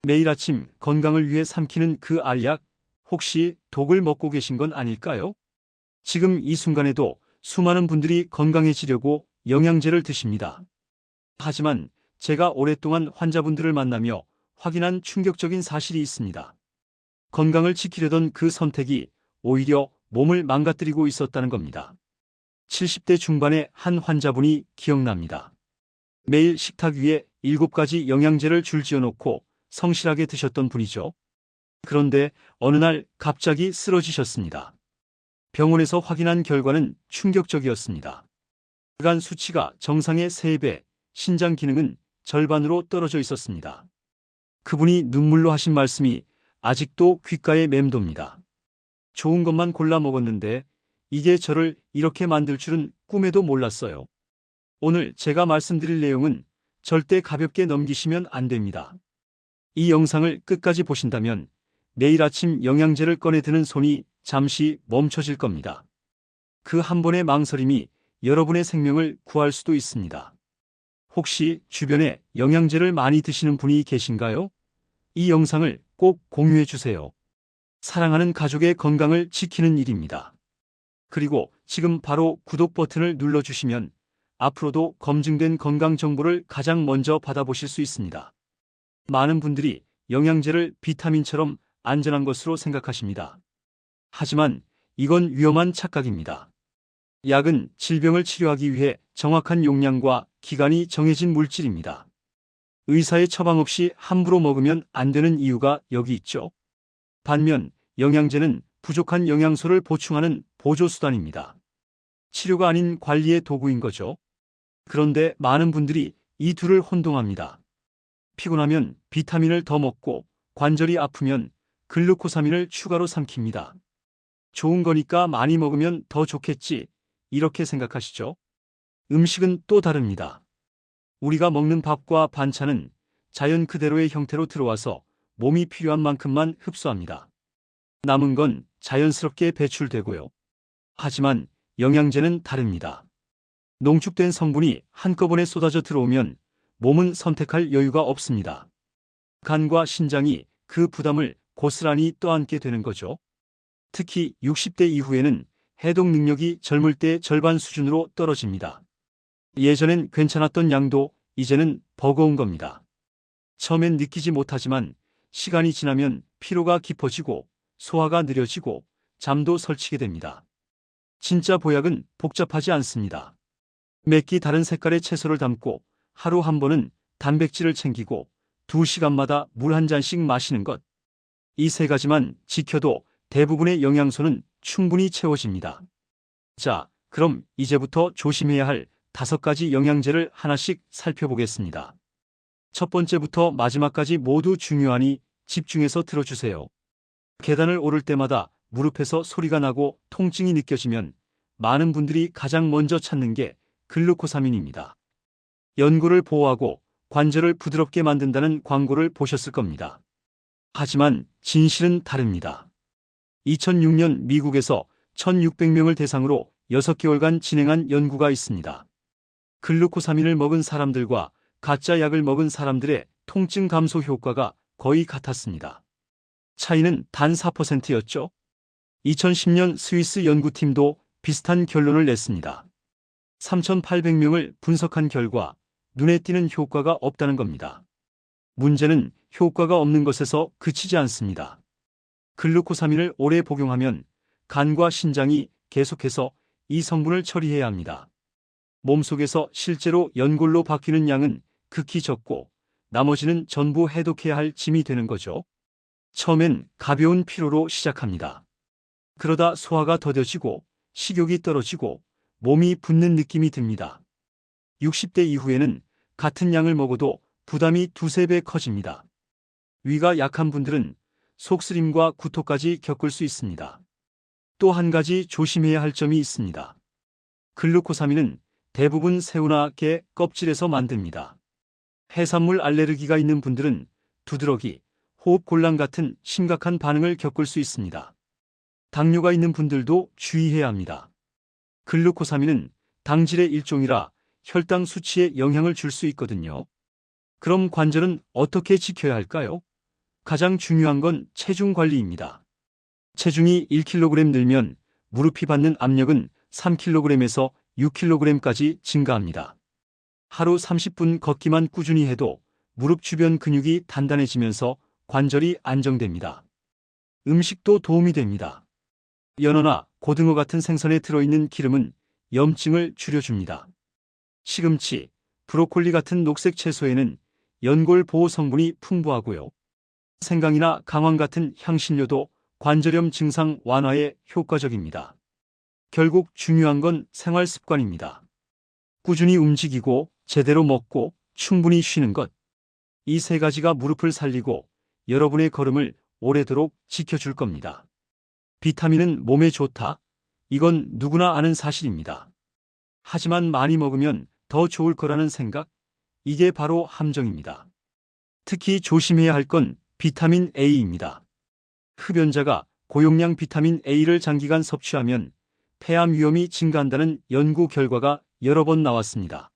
매일 아침 건강을 위해 삼키는 그 알약, 혹시 독을 먹고 계신 건 아닐까요? 지금 이 순간에도 수많은 분들이 건강해지려고 영양제를 드십니다. 하지만 제가 오랫동안 환자분들을 만나며 확인한 충격적인 사실이 있습니다. 건강을 지키려던 그 선택이 오히려 몸을 망가뜨리고 있었다는 겁니다. 70대 중반의 한 환자분이 기억납니다. 매일 식탁 위에 7가지 영양제를 줄지어 놓고 성실하게 드셨던 분이죠. 그런데 어느 날 갑자기 쓰러지셨습니다. 병원에서 확인한 결과는 충격적이었습니다. 간 수치가 정상의 3배, 신장 기능은 절반으로 떨어져 있었습니다. 그분이 눈물로 하신 말씀이 아직도 귓가에 맴돕니다. 좋은 것만 골라 먹었는데 이게 저를 이렇게 만들 줄은 꿈에도 몰랐어요. 오늘 제가 말씀드릴 내용은 절대 가볍게 넘기시면 안 됩니다. 이 영상을 끝까지 보신다면 매일 아침 영양제를 꺼내 드는 손이 잠시 멈춰질 겁니다. 그 한 번의 망설임이 여러분의 생명을 구할 수도 있습니다. 혹시 주변에 영양제를 많이 드시는 분이 계신가요? 이 영상을 꼭 공유해 주세요. 사랑하는 가족의 건강을 지키는 일입니다. 그리고 지금 바로 구독 버튼을 눌러주시면 앞으로도 검증된 건강 정보를 가장 먼저 받아보실 수 있습니다. 많은 분들이 영양제를 비타민처럼 안전한 것으로 생각하십니다. 하지만 이건 위험한 착각입니다. 약은 질병을 치료하기 위해 정확한 용량과 기간이 정해진 물질입니다. 의사의 처방 없이 함부로 먹으면 안 되는 이유가 여기 있죠. 반면 영양제는 부족한 영양소를 보충하는 보조수단입니다. 치료가 아닌 관리의 도구인 거죠. 그런데 많은 분들이 이 둘을 혼동합니다. 피곤하면 비타민을 더 먹고 관절이 아프면 글루코사민을 추가로 삼킵니다. 좋은 거니까 많이 먹으면 더 좋겠지, 이렇게 생각하시죠? 음식은 또 다릅니다. 우리가 먹는 밥과 반찬은 자연 그대로의 형태로 들어와서 몸이 필요한 만큼만 흡수합니다. 남은 건 자연스럽게 배출되고요. 하지만 영양제는 다릅니다. 농축된 성분이 한꺼번에 쏟아져 들어오면 몸은 선택할 여유가 없습니다. 간과 신장이 그 부담을 고스란히 떠안게 되는 거죠. 특히 60대 이후에는 해독 능력이 젊을 때 절반 수준으로 떨어집니다. 예전엔 괜찮았던 양도 이제는 버거운 겁니다. 처음엔 느끼지 못하지만 시간이 지나면 피로가 깊어지고 소화가 느려지고 잠도 설치게 됩니다. 진짜 보약은 복잡하지 않습니다. 매끼 다른 색깔의 채소를 담고 하루 한 번은 단백질을 챙기고 2시간마다 물 한 잔씩 마시는 것. 이 3가지만 지켜도 대부분의 영양소는 충분히 채워집니다. 자, 그럼 이제부터 조심해야 할 5가지 영양제를 하나씩 살펴보겠습니다. 첫 번째부터 마지막까지 모두 중요하니 집중해서 들어주세요. 계단을 오를 때마다 무릎에서 소리가 나고 통증이 느껴지면 많은 분들이 가장 먼저 찾는 게 글루코사민입니다. 연골을 보호하고 관절을 부드럽게 만든다는 광고를 보셨을 겁니다. 하지만 진실은 다릅니다. 2006년 미국에서 1,600명을 대상으로 6개월간 진행한 연구가 있습니다. 글루코사민을 먹은 사람들과 가짜 약을 먹은 사람들의 통증 감소 효과가 거의 같았습니다. 차이는 단 4%였죠. 2010년 스위스 연구팀도 비슷한 결론을 냈습니다. 3,800명을 분석한 결과 눈에 띄는 효과가 없다는 겁니다. 문제는 효과가 없는 것에서 그치지 않습니다. 글루코사민을 오래 복용하면 간과 신장이 계속해서 이 성분을 처리해야 합니다. 몸속에서 실제로 연골로 바뀌는 양은 극히 적고 나머지는 전부 해독해야 할 짐이 되는 거죠. 처음엔 가벼운 피로로 시작합니다. 그러다 소화가 더뎌지고 식욕이 떨어지고 몸이 붓는 느낌이 듭니다. 60대 이후에는 같은 양을 먹어도 부담이 2~3배 커집니다. 위가 약한 분들은 속쓰림과 구토까지 겪을 수 있습니다. 또 한 가지 조심해야 할 점이 있습니다. 글루코사민은 대부분 새우나 게 껍질에서 만듭니다. 해산물 알레르기가 있는 분들은 두드러기, 호흡곤란 같은 심각한 반응을 겪을 수 있습니다. 당뇨가 있는 분들도 주의해야 합니다. 글루코사민은 당질의 일종이라 혈당 수치에 영향을 줄 수 있거든요. 그럼 관절은 어떻게 지켜야 할까요? 가장 중요한 건 체중 관리입니다. 체중이 1kg 늘면 무릎이 받는 압력은 3kg에서 6kg까지 증가합니다. 하루 30분 걷기만 꾸준히 해도 무릎 주변 근육이 단단해지면서 관절이 안정됩니다. 음식도 도움이 됩니다. 연어나 고등어 같은 생선에 들어있는 기름은 염증을 줄여줍니다. 시금치, 브로콜리 같은 녹색 채소에는 연골 보호 성분이 풍부하고요. 생강이나 강황 같은 향신료도 관절염 증상 완화에 효과적입니다. 결국 중요한 건 생활 습관입니다. 꾸준히 움직이고 제대로 먹고 충분히 쉬는 것. 이 세 가지가 무릎을 살리고 여러분의 걸음을 오래도록 지켜줄 겁니다. 비타민은 몸에 좋다. 이건 누구나 아는 사실입니다. 하지만 많이 먹으면 더 좋을 거라는 생각, 이게 바로 함정입니다. 특히 조심해야 할 건 비타민 A입니다. 흡연자가 고용량 비타민 A를 장기간 섭취하면 폐암 위험이 증가한다는 연구 결과가 여러 번 나왔습니다.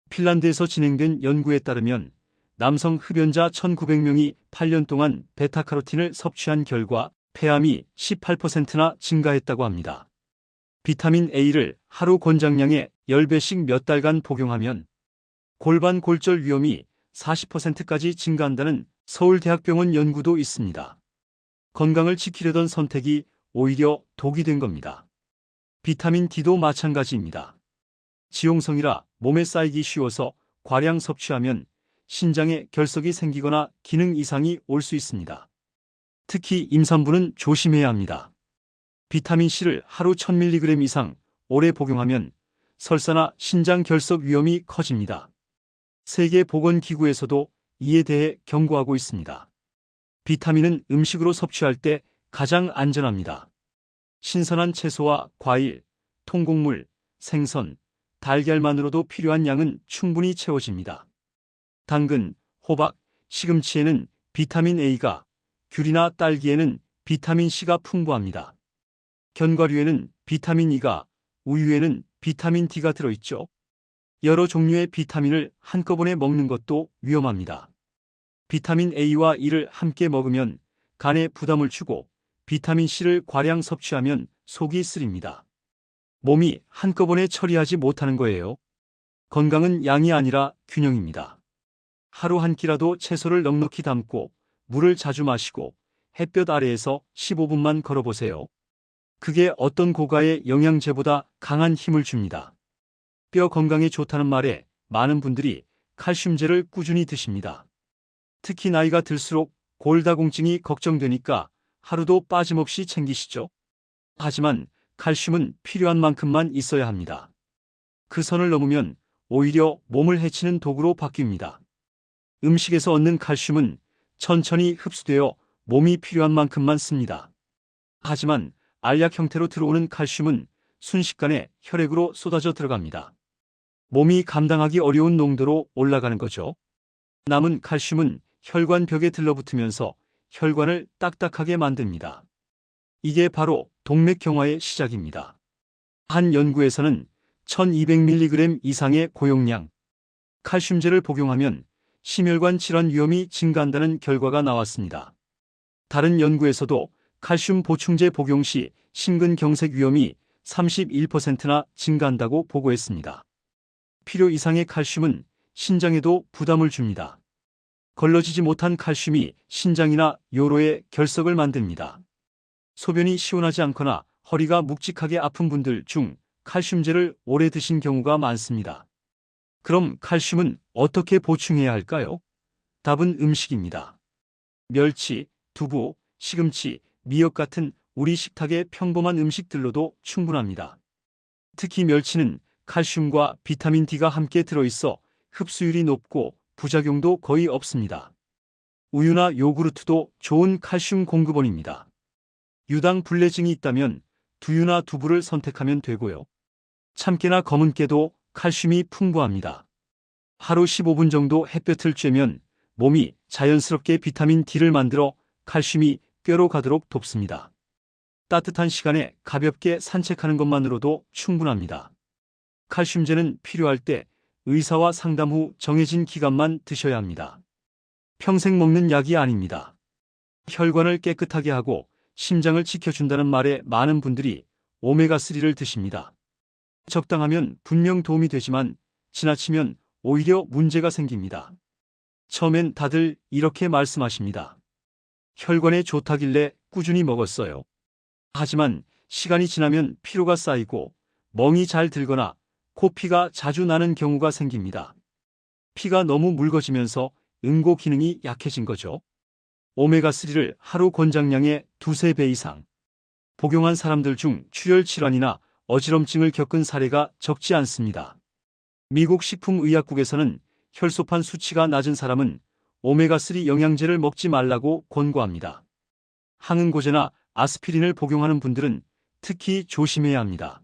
핀란드에서 진행된 연구에 따르면 남성 흡연자 1,900명이 8년 동안 베타카로틴을 섭취한 결과 폐암이 18%나 증가했다고 합니다. 비타민 A를 하루 권장량의 10배씩 몇 달간 복용하면 골반 골절 위험이 40%까지 증가한다는 서울대학병원 연구도 있습니다. 건강을 지키려던 선택이 오히려 독이 된 겁니다. 비타민 D도 마찬가지입니다. 지용성이라 몸에 쌓이기 쉬워서 과량 섭취하면 신장에 결석이 생기거나 기능 이상이 올 수 있습니다. 특히 임산부는 조심해야 합니다. 비타민C를 하루 1000mg 이상 오래 복용하면 설사나 신장 결석 위험이 커집니다. 세계보건기구에서도 이에 대해 경고하고 있습니다. 비타민은 음식으로 섭취할 때 가장 안전합니다. 신선한 채소와 과일, 통곡물, 생선, 달걀만으로도 필요한 양은 충분히 채워집니다. 당근, 호박, 시금치에는 비타민 A가, 귤이나 딸기에는 비타민 C가 풍부합니다. 견과류에는 비타민 E가, 우유에는 비타민 D가 들어있죠. 여러 종류의 비타민을 한꺼번에 먹는 것도 위험합니다. 비타민 A와 E를 함께 먹으면 간에 부담을 주고 비타민 C를 과량 섭취하면 속이 쓰립니다. 몸이 한꺼번에 처리하지 못하는 거예요. 건강은 양이 아니라 균형입니다. 하루 한 끼라도 채소를 넉넉히 담고 물을 자주 마시고 햇볕 아래에서 15분만 걸어보세요. 그게 어떤 고가의 영양제보다 강한 힘을 줍니다. 뼈 건강에 좋다는 말에 많은 분들이 칼슘제를 꾸준히 드십니다. 특히 나이가 들수록 골다공증이 걱정되니까 하루도 빠짐없이 챙기시죠. 하지만 칼슘은 필요한 만큼만 있어야 합니다. 그 선을 넘으면 오히려 몸을 해치는 독으로 바뀝니다. 음식에서 얻는 칼슘은 천천히 흡수되어 몸이 필요한 만큼만 씁니다. 하지만 알약 형태로 들어오는 칼슘은 순식간에 혈액으로 쏟아져 들어갑니다. 몸이 감당하기 어려운 농도로 올라가는 거죠. 남은 칼슘은 혈관 벽에 들러붙으면서 혈관을 딱딱하게 만듭니다. 이게 바로 동맥경화의 시작입니다. 한 연구에서는 1200mg 이상의 고용량 칼슘제를 복용하면 심혈관 질환 위험이 증가한다는 결과가 나왔습니다. 다른 연구에서도 칼슘 보충제 복용 시 심근경색 위험이 31%나 증가한다고 보고했습니다. 필요 이상의 칼슘은 신장에도 부담을 줍니다. 걸러지지 못한 칼슘이 신장이나 요로에 결석을 만듭니다. 소변이 시원하지 않거나 허리가 묵직하게 아픈 분들 중 칼슘제를 오래 드신 경우가 많습니다. 그럼 칼슘은 어떻게 보충해야 할까요? 답은 음식입니다. 멸치, 두부, 시금치, 미역 같은 우리 식탁의 평범한 음식들로도 충분합니다. 특히 멸치는 칼슘과 비타민 D가 함께 들어있어 흡수율이 높고 부작용도 거의 없습니다. 우유나 요구르트도 좋은 칼슘 공급원입니다. 유당 불내증이 있다면 두유나 두부를 선택하면 되고요. 참깨나 검은깨도 칼슘이 풍부합니다. 하루 15분 정도 햇볕을 쬐면 몸이 자연스럽게 비타민 D를 만들어 칼슘이 뼈로 가도록 돕습니다. 따뜻한 시간에 가볍게 산책하는 것만으로도 충분합니다. 칼슘제는 필요할 때 의사와 상담 후 정해진 기간만 드셔야 합니다. 평생 먹는 약이 아닙니다. 혈관을 깨끗하게 하고 심장을 지켜준다는 말에 많은 분들이 오메가3를 드십니다. 적당하면 분명 도움이 되지만 지나치면 오히려 문제가 생깁니다. 처음엔 다들 이렇게 말씀하십니다. 혈관에 좋다길래 꾸준히 먹었어요. 하지만 시간이 지나면 피로가 쌓이고 멍이 잘 들거나 코피가 자주 나는 경우가 생깁니다. 피가 너무 묽어지면서 응고 기능이 약해진 거죠. 오메가3를 하루 권장량의 2~3배 이상 복용한 사람들 중 출혈 질환이나 어지럼증을 겪은 사례가 적지 않습니다. 미국 식품의약국에서는 혈소판 수치가 낮은 사람은 오메가3 영양제를 먹지 말라고 권고합니다. 항응고제나 아스피린을 복용하는 분들은 특히 조심해야 합니다.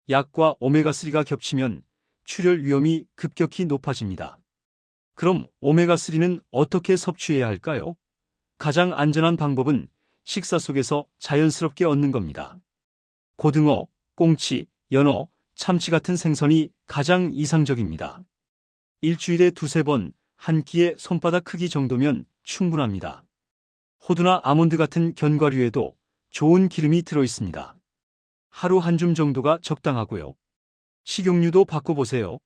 약과 오메가3가 겹치면 출혈 위험이 급격히 높아집니다. 그럼 오메가3는 어떻게 섭취해야 할까요? 가장 안전한 방법은 식사 속에서 자연스럽게 얻는 겁니다. 고등어, 꽁치, 연어, 참치 같은 생선이 가장 이상적입니다. 일주일에 2~3번 한 끼의 손바닥 크기 정도면 충분합니다. 호두나 아몬드 같은 견과류에도 좋은 기름이 들어 있습니다. 하루 한 줌 정도가 적당하고요. 식용유도 바꿔보세요.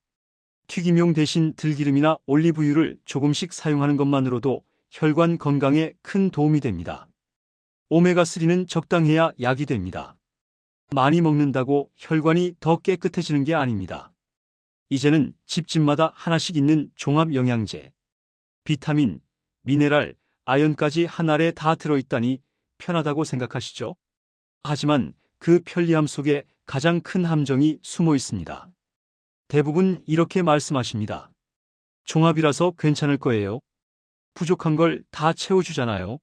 튀김용 대신 들기름이나 올리브유를 조금씩 사용하는 것만으로도 혈관 건강에 큰 도움이 됩니다. 오메가3는 적당해야 약이 됩니다. 많이 먹는다고 혈관이 더 깨끗해지는 게 아닙니다. 이제는 집집마다 하나씩 있는 종합 영양제, 비타민, 미네랄, 아연까지 한 알에 다 들어있다니 편하다고 생각하시죠? 하지만 그 편리함 속에 가장 큰 함정이 숨어 있습니다. 대부분 이렇게 말씀하십니다. 종합이라서 괜찮을 거예요. 부족한 걸 다 채워주잖아요.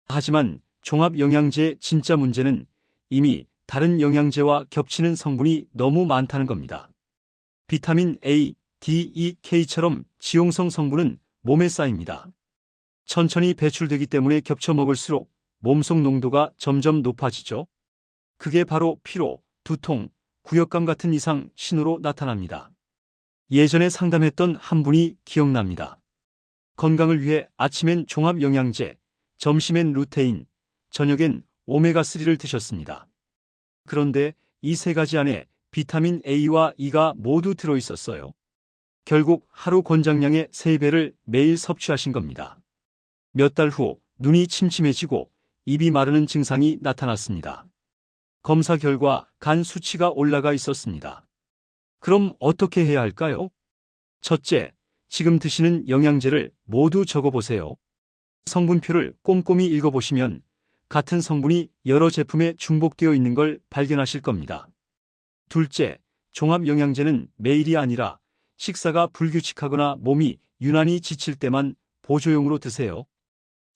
하지만 종합 영양제의 진짜 문제는 이미 다른 영양제와 겹치는 성분이 너무 많다는 겁니다. 비타민 A, D, E, K처럼 지용성 성분은 몸에 쌓입니다. 천천히 배출되기 때문에 겹쳐 먹을수록 몸속 농도가 점점 높아지죠. 그게 바로 피로, 두통, 구역감 같은 이상 신호로 나타납니다. 예전에 상담했던 한 분이 기억납니다. 건강을 위해 아침엔 종합 영양제, 점심엔 루테인, 저녁엔 오메가3를 드셨습니다. 그런데 이 세 가지 안에 비타민 A와 E가 모두 들어 있었어요. 결국 하루 권장량의 3배를 매일 섭취하신 겁니다. 몇 달 후 눈이 침침해지고 입이 마르는 증상이 나타났습니다. 검사 결과 간 수치가 올라가 있었습니다. 그럼 어떻게 해야 할까요? 첫째, 지금 드시는 영양제를 모두 적어보세요. 성분표를 꼼꼼히 읽어보시면 같은 성분이 여러 제품에 중복되어 있는 걸 발견하실 겁니다. 둘째, 종합 영양제는 매일이 아니라 식사가 불규칙하거나 몸이 유난히 지칠 때만 보조용으로 드세요.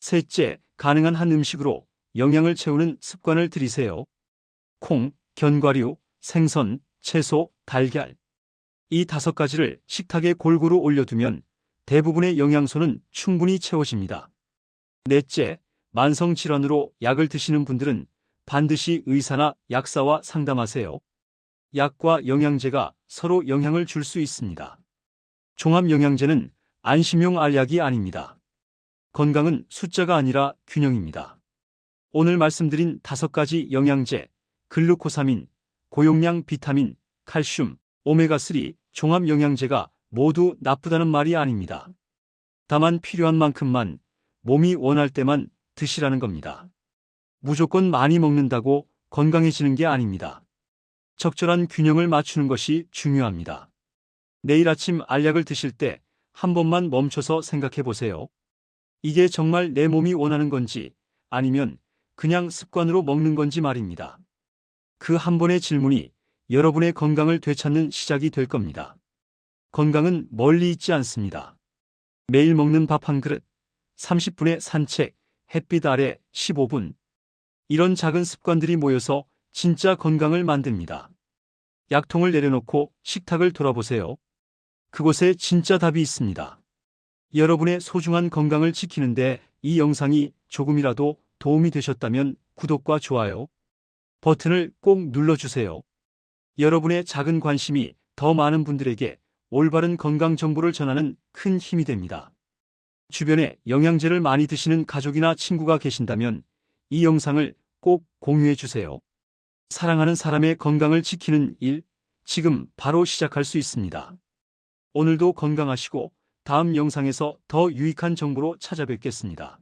셋째, 가능한 한 음식으로 영양을 채우는 습관을 들이세요. 콩, 견과류, 생선, 채소, 달걀. 이 5가지를 식탁에 골고루 올려두면 대부분의 영양소는 충분히 채워집니다. 넷째, 만성질환으로 약을 드시는 분들은 반드시 의사나 약사와 상담하세요. 약과 영양제가 서로 영향을 줄 수 있습니다. 종합영양제는 안심용 알약이 아닙니다. 건강은 숫자가 아니라 균형입니다. 오늘 말씀드린 5가지 영양제, 글루코사민, 고용량 비타민, 칼슘, 오메가3 종합영양제가 모두 나쁘다는 말이 아닙니다. 다만 필요한 만큼만, 몸이 원할 때만 드시라는 겁니다. 무조건 많이 먹는다고 건강해지는 게 아닙니다. 적절한 균형을 맞추는 것이 중요합니다. 내일 아침 알약을 드실 때 한 번만 멈춰서 생각해 보세요. 이게 정말 내 몸이 원하는 건지 아니면 그냥 습관으로 먹는 건지 말입니다. 그 한 번의 질문이 여러분의 건강을 되찾는 시작이 될 겁니다. 건강은 멀리 있지 않습니다. 매일 먹는 밥 한 그릇, 30분의 산책, 햇빛 아래 15분. 이런 작은 습관들이 모여서 진짜 건강을 만듭니다. 약통을 내려놓고 식탁을 돌아보세요. 그곳에 진짜 답이 있습니다. 여러분의 소중한 건강을 지키는데 이 영상이 조금이라도 도움이 되셨다면 구독과 좋아요 버튼을 꼭 눌러주세요. 여러분의 작은 관심이 더 많은 분들에게 올바른 건강 정보를 전하는 큰 힘이 됩니다. 주변에 영양제를 많이 드시는 가족이나 친구가 계신다면 이 영상을 꼭 공유해 주세요. 사랑하는 사람의 건강을 지키는 일, 지금 바로 시작할 수 있습니다. 오늘도 건강하시고 다음 영상에서 더 유익한 정보로 찾아뵙겠습니다.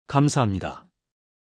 감사합니다.